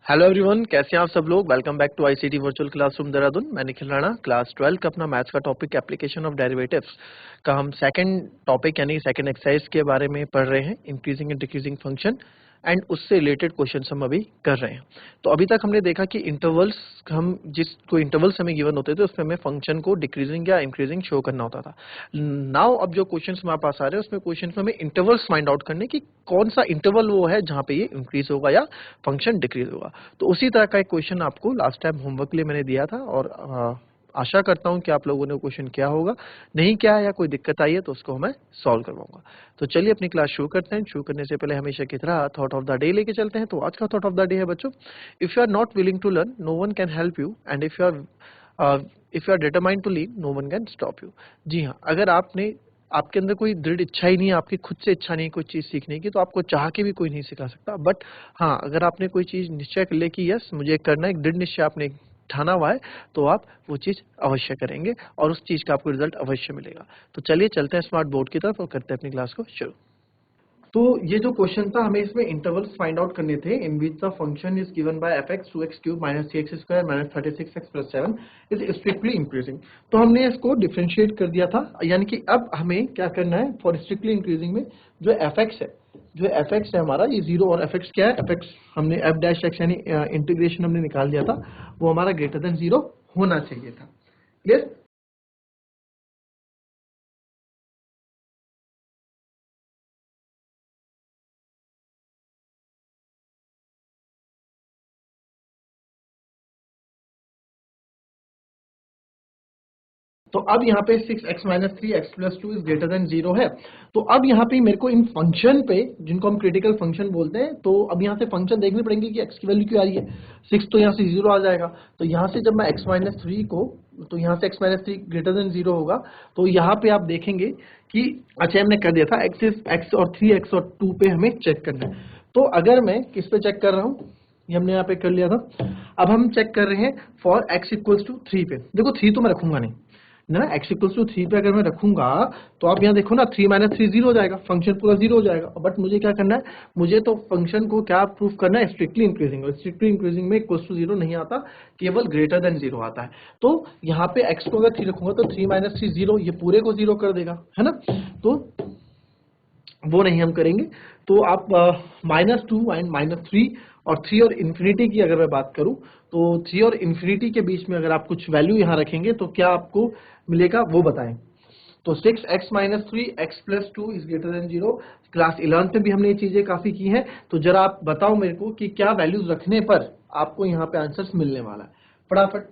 Hello everyone, कैसे हैं आप सब लोग। Welcome back to ICT virtual classroom Dehradun. मैं निखिल राणा, क्लास 12 का अपना मैथ्स का टॉपिक एप्लीकेशन ऑफ डेरिवेटिव्स का हम सेकंड टॉपिक यानी सेकंड एक्सरसाइज के बारे में पढ़ रहे हैं, increasing and decreasing function and उससे रिलेटेड क्वेश्चंस हम अभी कर रहे हैं। तो अभी तक हमने देखा कि इंटरवल्स, हम जिस कोई इंटरवल्स हमें गिवन होते थे उसमें हमें फंक्शन को डिक्रीजिंग या इंक्रीजिंग शो करना होता था। नाउ अब जो क्वेश्चंस हमारे पास आ रहे हैं उसमें क्वेश्चन में हमें इंटरवल्स फाइंड आउट करने की कौन सा इंटरवल वो है जहां पे ये इंक्रीज होगा या फंक्शन डिक्रीज होगा। तो उसी तरह का एक क्वेश्चन आपको लास्ट टाइम होमवर्क के लिए मैंने दिया था और आशा करता हूं कि आप लोगों ने वो क्वेश्चन किया होगा। नहीं किया है या कोई दिक्कत आई है तो उसको मैं सॉल्व करवाऊंगा। तो चलिए अपनी क्लास शुरू करते हैं। शुरू करने से पहले हमेशा की तरह थॉट ऑफ द डे लेके चलते हैं। तो आज का थॉट ऑफ द डे है बच्चों, if you are not willing to learn no one can help you and if you are determined to leave no one can stop you. जी हाँ, अगर आपके अंदर कोई दृढ़ इच्छा ही नहीं है, आपकी खुद से इच्छा नहीं है कोई चीज सीखने की, तो आपको चाह के भी कोई नहीं सिखा सकता। बट हाँ, अगर आपने कोई चीज निश्चय कर ले कि यस मुझे करना है, एक दृढ़ निश्चय आपने ठाना हुआ है, तो आप वो चीज अवश्य करेंगे और उस चीज का आपको रिजल्ट अवश्य मिलेगा। तो चलिए चलते हैं स्मार्ट बोर्ड की तरफ और करते हैं अपनी क्लास को शुरू। तो ये जो क्वेश्चन था, हमें इसमें इंटरवल्स फाइंड आउट करने थे in which the function is given by fx 2x cube minus 3x square minus 36x plus 7 is strictly increasing. तो हमने इसको डिफरेंशिएट कर दिया था, यानी कि अब हमें क्या करना है, फॉर स्ट्रिक्टली इंक्रीजिंग में जो fx है, हमारा ये जीरो, और fx क्या है, fx हमने f डैश x यानी इंटीग्रेशन हमने निकाल दिया था, वो हमारा ग्रेटर देन जीरो होना चाहिए था। क्लियर। तो अब यहाँ पे 6x minus 3x plus 2 is greater than zero है। तो अब यहाँ पे मेरे को इन फंक्शन पे, जिनको हम क्रिटिकल फंक्शन बोलते हैं, तो अब यहाँ से फंक्शन देखने पड़ेंगे कि x की वैल्यू क्या आ रही है। 6 तो यहाँ से जीरो आ जाएगा, तो यहाँ से जब मैं x माइनस थ्री को, तो यहाँ से x minus three greater than zero होगा, तो यहाँ पे आप देखेंगे कि अच्छा हमने कर दिया था x और 3x और 2 पे हमें चेक करना है। तो अगर मैं किस पे चेक कर रहा हूँ, ये हमने यहाँ पे कर लिया था। अब हम चेक कर रहे हैं फॉर x इक्वल्स टू 3 पे। देखो 3 तो मैं रखूंगा नहीं ना, x इक्वल्स टू 3 पे अगर मैं रखूंगा तो आप यहाँ देखो ना, 3 माइनस थ्री जीरो हो जाएगा, फंक्शन पूरा जीरो हो जाएगा। बट मुझे क्या करना है, मुझे तो फंक्शन को क्या प्रूफ करना है, स्ट्रिक्टली इंक्रीजिंग। और स्ट्रिक्टली इंक्रीजिंग में इक्वल्स टू जीरो नहीं आता, केवल ग्रेटर देन जीरो आता है। तो यहाँ पे x को अगर 3 रखूंगा तो 3 माइनस थ्री जीरो, ये पूरे को जीरो कर देगा, है ना। तो वो नहीं हम करेंगे। तो आप -2 एंड -3 और 3 और इन्फिनिटी की अगर मैं बात करूं, तो 3 और इन्फिनिटी के बीच में अगर आप कुछ वैल्यू यहां रखेंगे तो क्या आपको मिलेगा वो बताएं। तो 6x minus three x plus two is greater than zero. Class 11 में भी हमने ये चीजें काफी की हैं। तो जरा आप बताओ मेरे को कि क्या वैल्यूज रखने पर आपको यहाँ पे आंसर्स मिलने वाला है, फटाफट।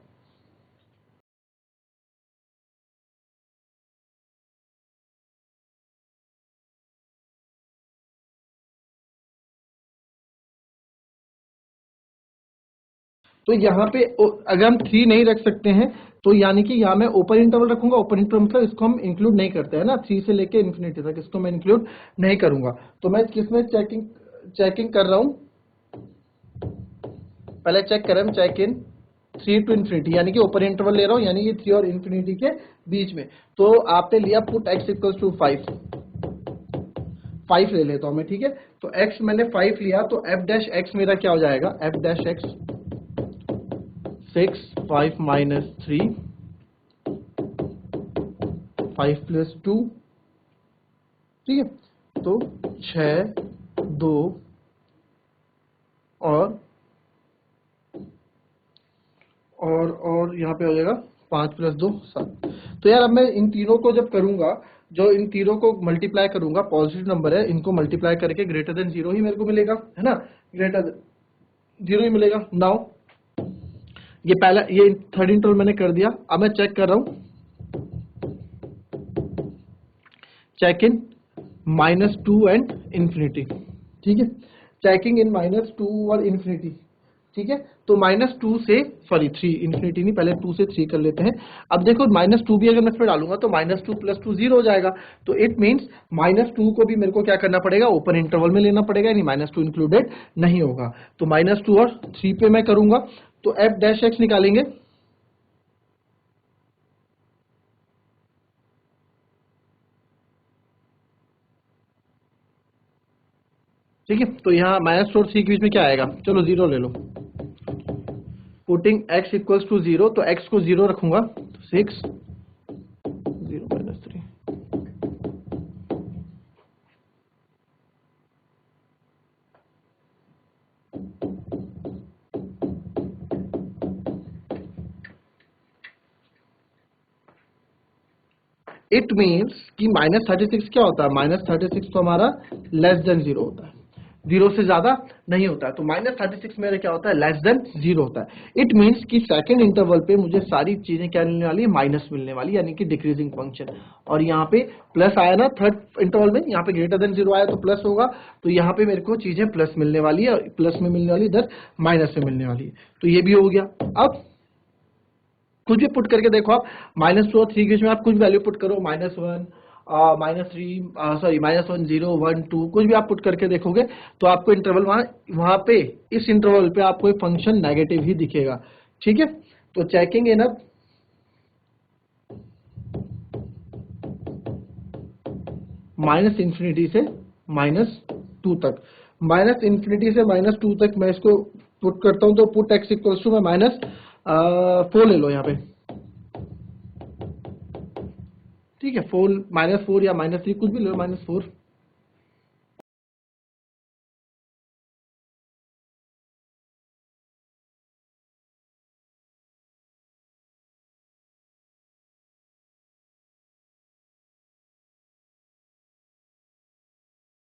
तो यहाँ पे अगर हम 3 नहीं रख सकते हैं, तो यानी कि यहाँ मैं ओपन इंटरवल रखूंगा। ओपन इंटरवल मतलब इसको हम इंक्लूड नहीं करते हैं ना, 3 से लेके इन्फिनिटी तक इसको मैं इंक्लूड नहीं करूंगा। तो मैं किसमें चेकिंग चेकिंग कर रहा हूँ, पहले चेक करें हम, चेक इन 3 टू इन्फिनिटी, यानी कि ओपन इंटरवल ले रहा हूँ, यानी कि 3 और इन्फिनिटी के बीच में। तो आपने लिया पुट x इक्वल्स टू 5, 5 ले लेता हूँ मैं, ठीक है। तो x मैंने 5 लिया, तो f डैश x मेरा क्या हो जाएगा, f dash x 6 5 minus 3 5 plus 2, ठीक है। तो 6 2 और यहाँ पे हो जाएगा 5 प्लस 2 7। तो यार अब मैं इन तीनों को जब करूंगा, जो इन तीनों को मल्टीप्लाई करूंगा, पॉजिटिव नंबर है, इनको मल्टीप्लाई करके ग्रेटर देन जीरो ही मेरे को मिलेगा, है ना। ग्रेटर देन जीरो ही मिलेगा। नाउ ये पहला, ये थर्ड इंटरवल मैंने कर दिया। अब मैं चेक कर रहा हूँ, चेक इन -2 एंड इन्फिनिटी, ठीक है। चेकिंग इन -2 और इन्फिनिटी, ठीक है। तो -2 से, सॉरी 3, इन्फिनिटी नहीं, पहले 2 से 3 कर लेते हैं। अब देखो -2 भी अगर मैं इसमें डालूंगा तो -2 प्लस 2 जीरो हो जाएगा। तो इट मीन्स -2 को भी मेरे को क्या करना पड़ेगा, ओपन इंटरवल में लेना पड़ेगा, यानी -2 इंक्लूडेड नहीं होगा। तो -2 और 3 पे मैं करूंगा, तो f डैश x निकालेंगे, ठीक है। तो यहाँ -2 और 3 के बीच में क्या आएगा, चलो जीरो ले लो, पुटिंग x इक्वल्स टू 0, तो x को 0 रखूंगा, 6 0 माइनस 3। इट मीन्स कि -36 क्या होता है, -36 तो हमारा लेस देन 0 होता है, 0 से ज्यादा नहीं होता है, तो -36 मेरा क्या होता है, लेस देन 0 होता है। इट मीन्स कि सेकंड इंटरवल पे मुझे सारी चीजें क्या मिलने वाली है, माइनस मिलने वाली, यानी कि डिक्रीजिंग फंक्शन। और यहाँ पे प्लस आया ना थर्ड इंटरवल में, यहाँ पे ग्रेटर देन 0 आया तो प्लस होगा, तो यहाँ पे मेरे को चीजें प्लस मिलने वाली है, प्लस में मिलने वाली, इधर माइनस में मिलने वाली है, तो ये भी हो गया। अब कुछ भी पुट करके देखो आप, -2 और 3 के बीच में आप कुछ वैल्यू पुट करो, -1 -3 सॉरी -1 0 1 2, कुछ भी आप पुट करके देखोगे तो आपको इंटरवल वहां पे इस इंटरवल पे आपको एक फंक्शन नेगेटिव ही दिखेगा। ठीक है, तो चेकिंग इन -∞ से -2 तक, -∞ से -2 तक मैं इसको पुट करता हूं, तो पुट x इक्वल्स टू, मैं -4 ले लो यहाँ पे। ठीक है, -4 या -3 कुछ भी ले लो, -4।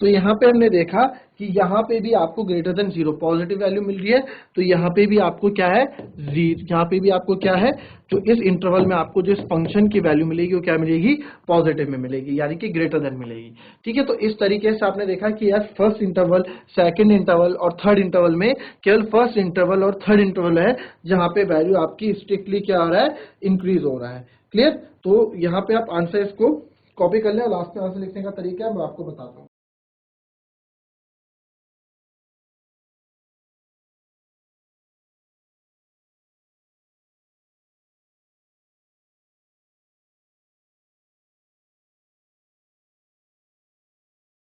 तो यहाँ पे हमने देखा कि यहाँ पे भी आपको ग्रेटर देन 0 पॉजिटिव वैल्यू मिल रही है, तो यहाँ पे भी आपको क्या है, यहाँ पे भी आपको क्या है, जो इस इंटरवल में आपको जो इस फंक्शन की वैल्यू मिलेगी वो क्या मिलेगी, पॉजिटिव में मिलेगी, यानी कि ग्रेटर देन मिलेगी। ठीक है, तो इस तरीके से आपने देखा कि यार फर्स्ट इंटरवल, सेकंड इंटरवल और थर्ड इंटरवल में केवल फर्स्ट इंटरवल और थर्ड इंटरवल है जहाँ पे वैल्यू आपकी स्ट्रिक्टली क्या हो रहा है, इंक्रीज हो रहा है। क्लियर, तो यहाँ पे आप आंसर इसको कॉपी कर लें और लास्ट में आंसर लिखने का तरीका मैं आपको बताता हूँ।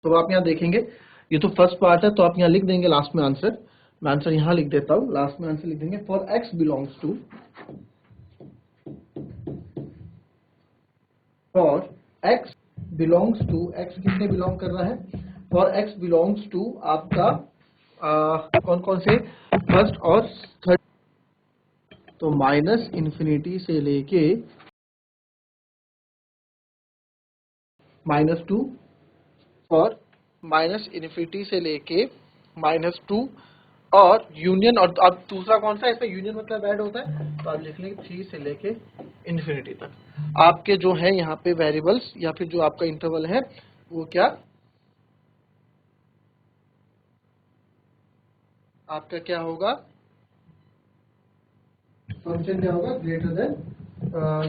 तो आप यहाँ देखेंगे, ये तो फर्स्ट पार्ट है, तो आप यहाँ लिख देंगे लास्ट में आंसर। मैं आंसर यहाँ लिख देता हूँ, लास्ट में आंसर लिख देंगे, for x belongs to, for x belongs to, x किसने बिलोंग कर रहा है, फॉर x बिलोंग्स टू आपका कौन कौन से, फर्स्ट और थर्ड, तो -∞ से लेके -2, और -∞ से लेके -2 और यूनियन, और अब दूसरा कौन सा है, इसमें यूनियन मतलब ऐड होता है, तो आप लिख लेंगे 3 से लेके इन्फिनिटी तक। आपके जो है यहाँ पे वेरिएबल्स या फिर जो आपका इंटरवल है वो क्या, आपका क्या होगा, फंक्शन क्या होगा, ग्रेटर देन,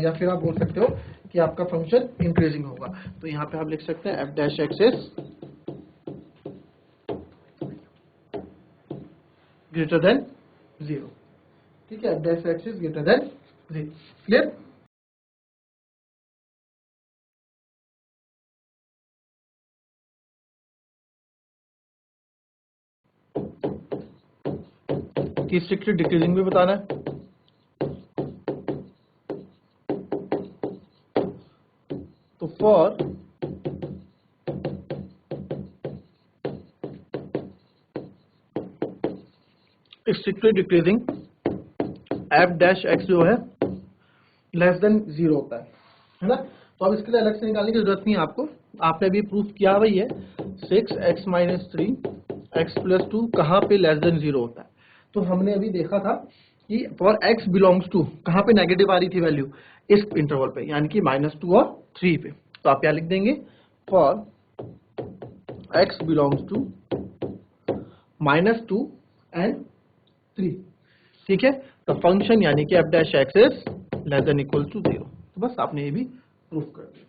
या फिर आप बोल सकते हो कि आपका फंक्शन इंक्रीजिंग होगा। तो यहाँ पे आप लिख सकते हैं f dash x is greater than 0। ठीक है, f dash x is greater than 0। Clear, कि स्ट्रिक्टली डिक्रीजिंग भी बताना है। तो for strictly decreasing f dash x जो है लेस देन 0 होता है ना। तो अब इसके लिए अलग से निकालने की जरूरत नहीं है आपको, आपने अभी प्रूफ किया वही है, 6x-3 x+2 कहाँ पे लेस देन 0 होता है। तो हमने अभी देखा था कि फॉर x बिलोंग्स टू, कहाँ पे नेगेटिव आ रही थी वैल्यू, इस इंटरवल पे, यानी कि -2 और 3 पे। तो आप क्या लिख देंगे, for x belongs to -2 and 3। ठीक है, तो फंक्शन यानी कि f dash x is less than equal to 0। तो बस आपने ये भी प्रूफ कर दिया।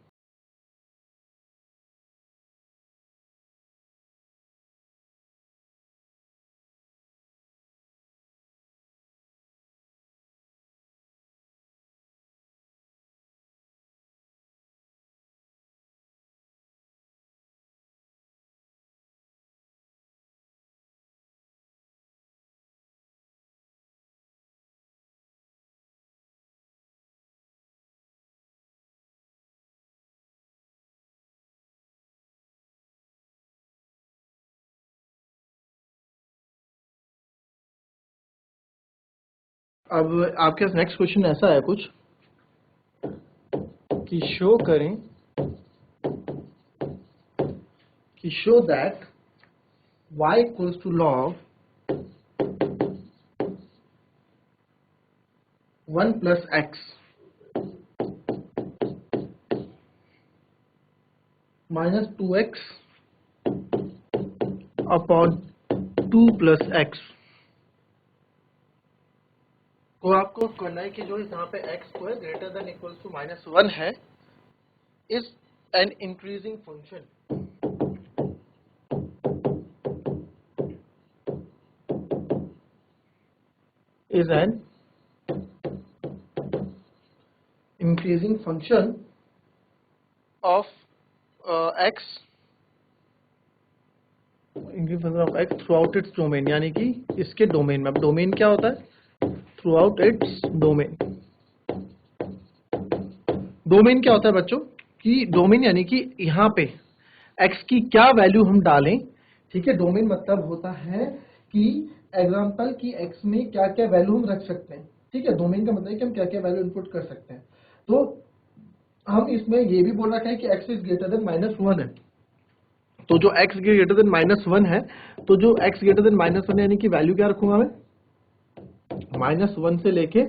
अब आपके पास नेक्स्ट क्वेश्चन ऐसा है कुछ कि शो करें कि show that y equals to log 1 plus x minus 2x upon 2 plus x को आपको करना है कि जो यहाँ पे x को है ग्रेटर देन इक्वल्स टू -1 है is an increasing function is an increasing function of x increasing function of x throughout its domain, यानी कि इसके डोमेन में। अब डोमेन क्या होता है? Through its domain. डोमेन क्या होता है बच्चों? कि डोमेन यानी कि यहाँ पे x की क्या वैल्यू हम डालें, ठीक है। डोमेन मतलब होता है कि एग्जाम्पल की x में क्या क्या वैल्यू हम रख सकते हैं, ठीक है। डोमेन का मतलब है कि हम क्या क्या वैल्यू इनपुट कर सकते हैं। तो हम इसमें ये भी बोल रखा है कि x इज ग्रेटर देन -1 है, तो जो x ग्रेटर देन -1 है, तो जो x ग्रेटर देन -1 है यानी कि वैल्यू क्या रखूंगा मैं? -1 से लेके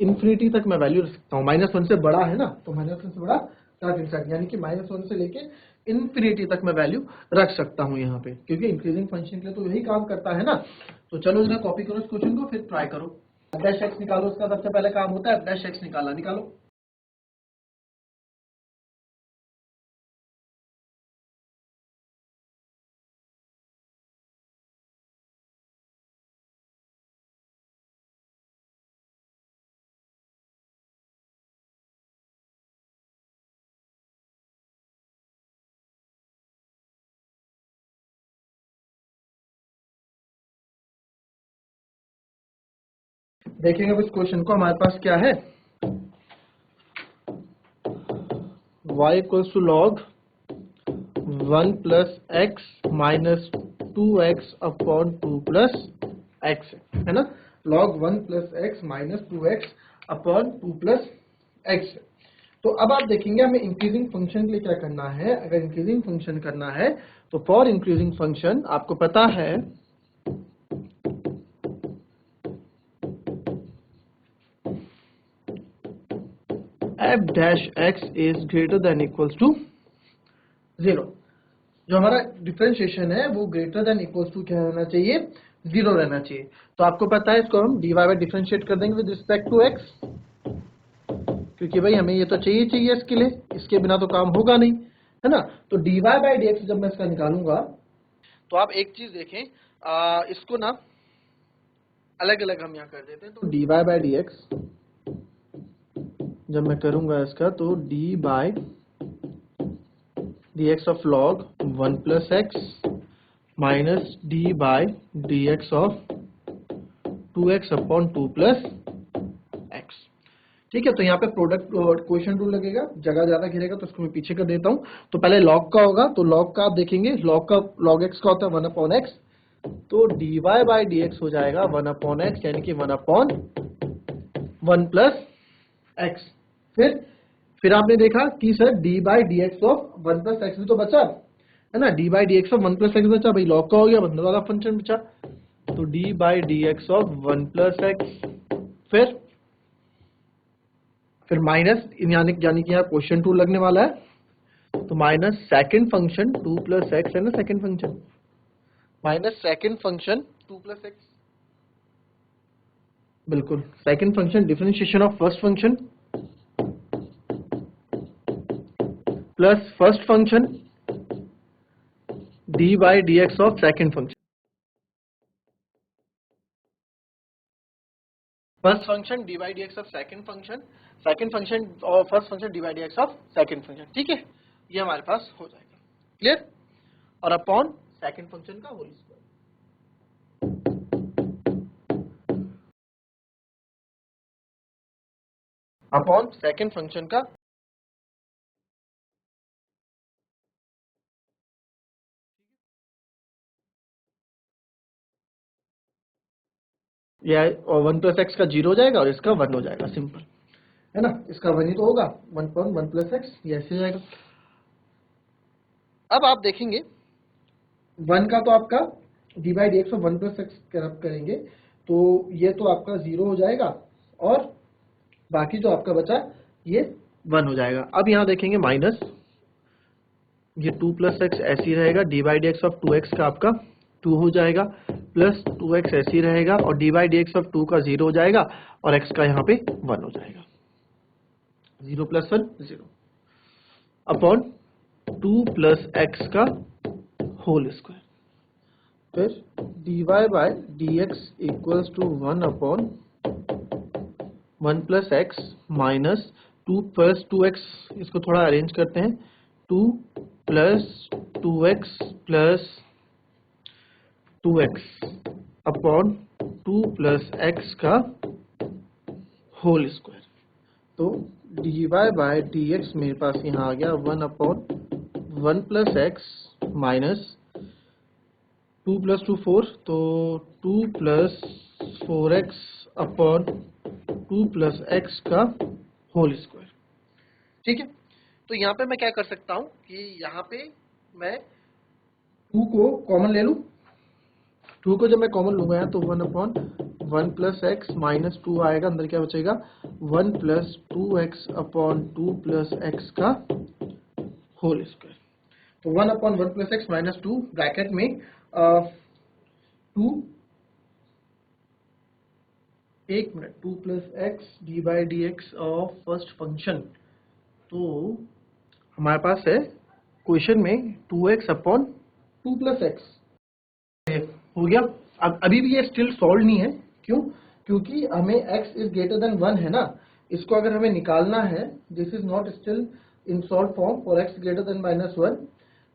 इन्फिनिटी तक मैं वैल्यू रख सकता हूँ। -1 से बड़ा है ना, तो -1 से बड़ा यानी कि -1 से लेके इन्फिनिटी तक मैं वैल्यू रख सकता हूँ यहाँ पे, क्योंकि इंक्रीजिंग फंक्शन के लिए तो यही काम करता है ना। तो चलो जरा कॉपी करो इस क्वेश्चन को, फिर ट्राई करो। डैश एक्स निकालो, उसका सबसे पहले काम होता है डैश एक्स निकालना। निकालो। देखेंगे अब इस क्वेश्चन को, हमारे पास क्या है? y equals to log 1 plus x minus 2x upon 2 plus x है ना। log 1 plus x minus 2x upon 2 plus x. तो अब आप देखेंगे हमें इंक्रीजिंग फंक्शन के लिए क्या करना है। अगर इंक्रीजिंग फंक्शन करना है तो फॉर इंक्रीजिंग फंक्शन आपको पता है f dash x is greater than equals to 0। जो हमारा डिफरेंशिएशन है वो ग्रेटर देन इक्वल्स टू क्या रहना चाहिए? 0 रहना चाहिए। तो आपको पता है इसको हम dy बाय डिफरेंशिएट कर देंगे विद रिस्पेक्ट टू x, क्योंकि भाई हमें ये तो चाहिए इसके लिए, इसके बिना तो काम होगा नहीं, है ना। तो dy बाय dx जब मैं इसका निकालूंगा तो आप एक चीज देखें, इसको ना अलग अलग हम यहाँ कर देते हैं। तो dy बाय dx जब मैं करूंगा इसका, तो d by dx of log 1 plus x minus d by dx of 2x upon 2 plus x, ठीक है। तो यहाँ पे प्रोडक्ट क्वेश्चन रूल लगेगा, जगह ज्यादा घेरेगा तो इसको मैं पीछे कर देता हूँ। तो पहले log का होगा, तो log का आप देखेंगे, log x का होता है 1 अपॉन एक्स, तो dy बाय dx हो जाएगा 1 अपॉन एक्स, यानी कि 1 अपॉन 1 प्लस एक्स। फिर आपने देखा कि sir d by d x of 1 plus x भी तो बचा, है ना। d by d x of 1 plus x बचा, भाई लॉग का हो गया, बंदर वाला फंक्शन बचा। तो d by d x of 1 plus x, फिर माइनस, यानी कि यहाँ क्वेश्चन टू लगने वाला है, तो minus second function 2 plus x है ना, second function minus second function 2 plus x, बिल्कुल second function differentiation of first function plus first function dy by d x of second function, first function dy by d x of second function और first function dy by d x of second function, ठीक है। ये हमारे पास हो जाएगा, clear. और upon second function का whole square, upon second function का या और 1 प्लस एक्स का 0 हो जाएगा और इसका 1 हो जाएगा, सिंपल है ना। इसका 1 ही तो होगा, 1 प्लस एक्स, ये ऐसे हो जाएगा। अब आप देखेंगे 1 का तो आपका डी बाई डी एक्स और 1 प्लस एक्स करेंगे तो ये तो आपका 0 हो जाएगा और बाकी जो आपका बचा ये 1 हो जाएगा। अब यहाँ देखेंगे माइनस, ये 2 प्लस एक्स ऐसे ही रहेगा, D by d x of 2x का आपका 2 हो जाएगा, प्लस 2x ऐसे ही रहेगा और D by d x of 2 का 0 हो जाएगा और x का यहाँ पे 1 हो जाएगा। 0 प्लस 1 0 अपॉन 2 प्लस एक्स का होल स्क्वायर, फिर d y by d x equals to 1 upon 1 plus x minus 2 plus 2x, इसको थोड़ा अरेंज करते हैं, 2 plus 2x plus 2x upon 2 plus x का होल स्क्वायर। तो d y by d x मेरे पास यहाँ आ गया 1 upon 1 plus x minus 2 plus 2 4, तो 2 plus 4x upon 2 plus x का होल स्क्वायर। ठीक है, तो यहाँ पे मैं क्या कर सकता हूँ कि यहाँ पे मैं 2 को कॉमन ले लूँ, 2 को जब मैं कॉमन लूँगा यहाँ तो 1 अपॉन 1 प्लस एक्स माइनस 2 आएगा, अंदर क्या बचेगा 1 plus 2x upon 2 plus x का होल स्क्वायर। तो 1 upon 1 plus x minus 2 bracket में 2 plus x D by d x of first function, तो हमारे पास है क्वेश्चन में 2x अपॉन 2 प्लस एक्स हो गया। अब अभी भी ये स्टिल सॉल्व नहीं है, क्यों? क्योंकि हमें x इज ग्रेटर देन 1 है ना, इसको अगर हमें निकालना है, this is not still in solve form for x greater than -1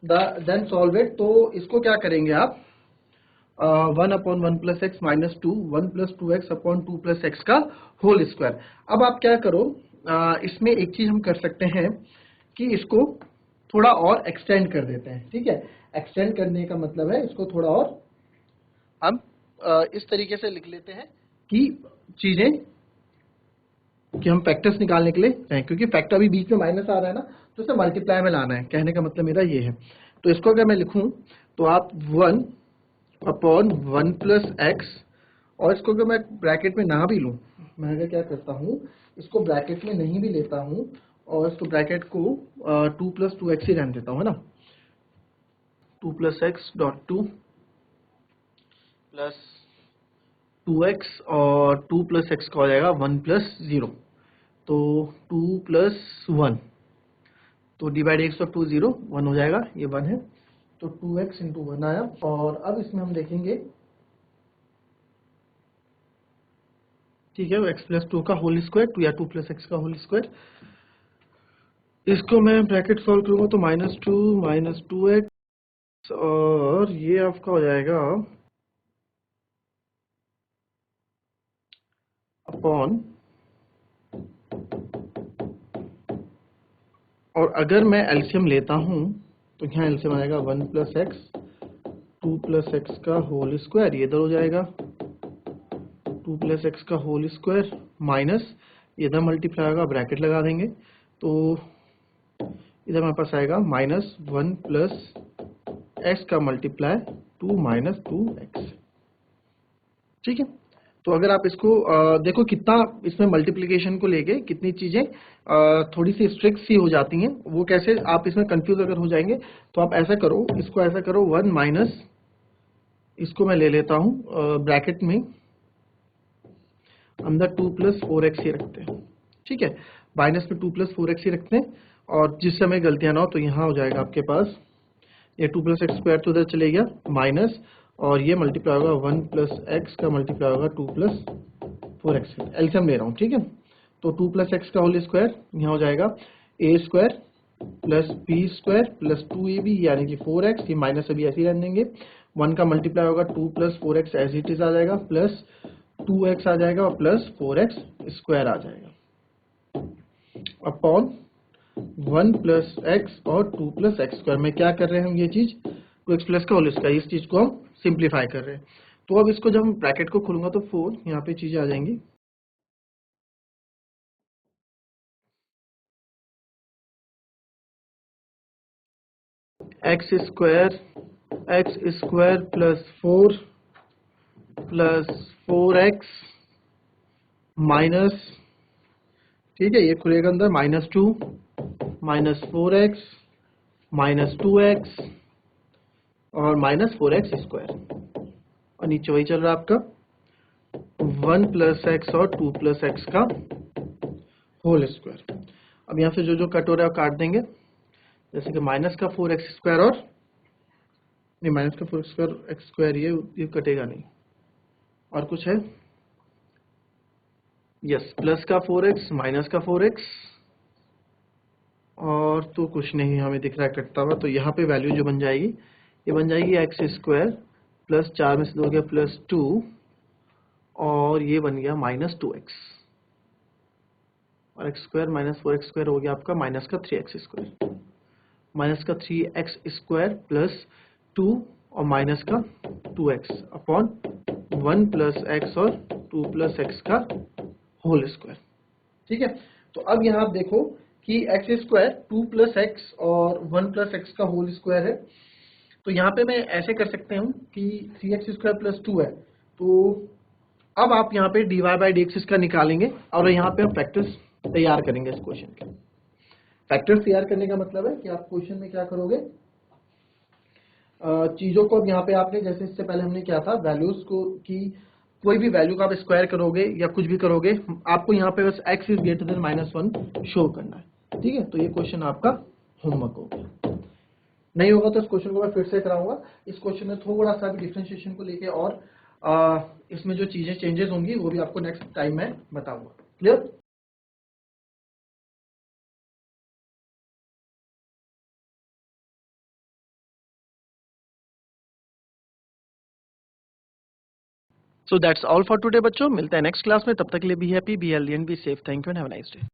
then solve it. तो इसको क्या करेंगे आप 1 upon 1 plus x minus 2 1 plus 2x upon 2 plus x का होल स्क्वायर। अब आप क्या करो, इसमें एक चीज हम कर सकते हैं कि इसको थोड़ा और एक्सटेंड कर देते हैं। ठीक है, एक्सटेंड करने का मतलब है इसको थोड़ा और हम इस तरीके से लिख लेते हैं कि चीजें कि हम फैक्टर्स निकालने के लिए हैं, क्योंकि फैक्टर अभी बीच में माइनस आ रहा है ना, तो इसे मल्टीप्लाई में लाना है, कहने का मतलब मेरा ये है। तो इसको अगर मैं लिखूं तो आप 1 अपॉन 1 प्लस एक्स, और इसको अगर मैं ब्रैकेट में ना भी लूं, मैं अगर क्या करता हूँ इसको ब्रैकेट में नहीं भी लेता हूँ और इसको ब्रैकेट को 2 प्लस 2x ही रहने देता हूँ, है ना, 2 plus x dot 2 plus 2x और 2 प्लस एक्स का हो जाएगा 1 प्लस 0, तो 2 प्लस 1, तो D by d x of 2 0 1 हो जाएगा, ये 1 है, तो 2x इंटू 1 आया। और अब इसमें हम देखेंगे, ठीक है, x प्लस 2 का होल स्क्वायर 2 या 2 प्लस एक्स का होल स्क्वायर, इसको मैं ब्रैकेट सॉल्व करूंगा तो -2 माइनस 2x और ये आपका हो जाएगा अपॉन, और अगर मैं एलसीएम लेता हूं तो यहाँ एलसीएम आएगा 1 प्लस एक्स 2 प्लस एक्स का होल स्क्वायर, ये इधर हो जाएगा 2 प्लस एक्स का होल स्क्वायर माइनस ये इधर मल्टीप्लाई होगा, ब्रैकेट लगा देंगे, तो इधर हमारे पास आएगा माइनस 1 प्लस एक्स का मल्टीप्लाई 2 माइनस 2x। ठीक है, तो अगर आप इसको देखो कितना इसमें मल्टीप्लिकेशन को लेके कितनी चीजें थोड़ी सी स्ट्रिक्ट सी हो जाती हैं, वो कैसे आप इसमें कंफ्यूज अगर हो जाएंगे तो आप ऐसा करो, इसको ऐसा करो 1 माइनस, इसको मैं ले लेता हूं ब्रैकेट में अंदर 2 प्लस 4x ही रखते हैं। ठीक है, माइनस में 2 प्लस 4x ही रखते हैं, और जिस समय गलतियां ना हो तो यहाँ हो जाएगा आपके पास ये 2 प्लस एक्स स्क्वायर तो उधर चले गया माइनस, और ये मल्टीप्लाई होगा 1 प्लस एक्स का मल्टीप्लाई होगा 2 प्लस 4x, एलसीएम ले रहा हूँ। ठीक है, तो 2 प्लस एक्स का होल स्क्वायर यहाँ हो जाएगा a square plus b square plus 2ab यानी कि 4x, ये माइनस अभी ऐसे ही रहने देंगे, 1 का मल्टीप्लाई होगा 2 plus 4x as it is आ जाएगा, प्लस 2x आ जाएगा और प्लस 4x स्क्वायर आ जाएगा अपॉन 1 प्लस एक्स और 2 प्लस एक्स स्क्वायर में क्या कर रहे हैं हम, ये चीज 2x प्लस का होल स्क्वायर, इस चीज को हम सिंप्लीफाई कर रहे हैं। तो अब इसको जब हम ब्रैकेट को खोलूंगा तो 4 यहाँ पे चीजें आ जाएंगी। X square plus 4x minus, ठीक है, ये खुलेगा अंदर -2 -4x -2x और -4x² और नीचे वही चल रहा है आपका 1 + x और 2 + x का होल स्क्वायर। अब यहाँ से जो जो कट हो रहा है वो काट देंगे, जैसे कि -4x² और नहीं, -4x² ये कटेगा नहीं, और कुछ है, यस, +4x -4x और तो कुछ नहीं हमें दिख रहा है कटता हुआ। तो यहाँ पे वैल्यू जो बन जाएगी, ये बन जाएगी x² प्लस 4 में से 2 गया +2 और ये बन गया -2x और x² -4x² हो गया आपका -3x² -3x² प्लस 2 और -2x अपॉन 1 + x और 2 + x का होल स्क्वायर। ठीक है, तो अब यहाँ आप देखो कि x² 2 + x और 1 + x का होल स्क्वायर है। तो यहाँ पे मैं ऐसे कर सकते हूँ कि 3x² + 2 है, तो अब आप यहाँ पे dy/dx इसका निकालेंगे और यहाँ पे हम फैक्टर्स तैयार करेंगे इस क्वेश्चन के। फैक्टर्स तैयार करने का मतलब है कि आप क्वेश्चन में क्या करोगे, चीजों को अब यहाँ पे आपने, जैसे इससे पहले हमने क्या था, वैल्यूज को की कोई भी वैल्यू का आप स्क्वायर करोगे या कुछ भी करोगे, आपको यहाँ पे बस x > -1 शो करना है। ठीक है, तो ये क्वेश्चन आपका होमवर्क हो गया। नहीं होगा तो इस क्वेश्चन को मैं फिर से कराऊंगा। इस क्वेश्चन में थोड़ा सा भी डिफरेंशिएशन को लेके और इसमें जो चीजें चेंजेस होंगी वो भी आपको नेक्स्ट टाइम में बताऊंगा। Clear? So that's all for today बच्चों, मिलते हैं नेक्स्ट क्लास में। तब तक के लिए be happy, be healthy and be safe. Thank you and have a nice day.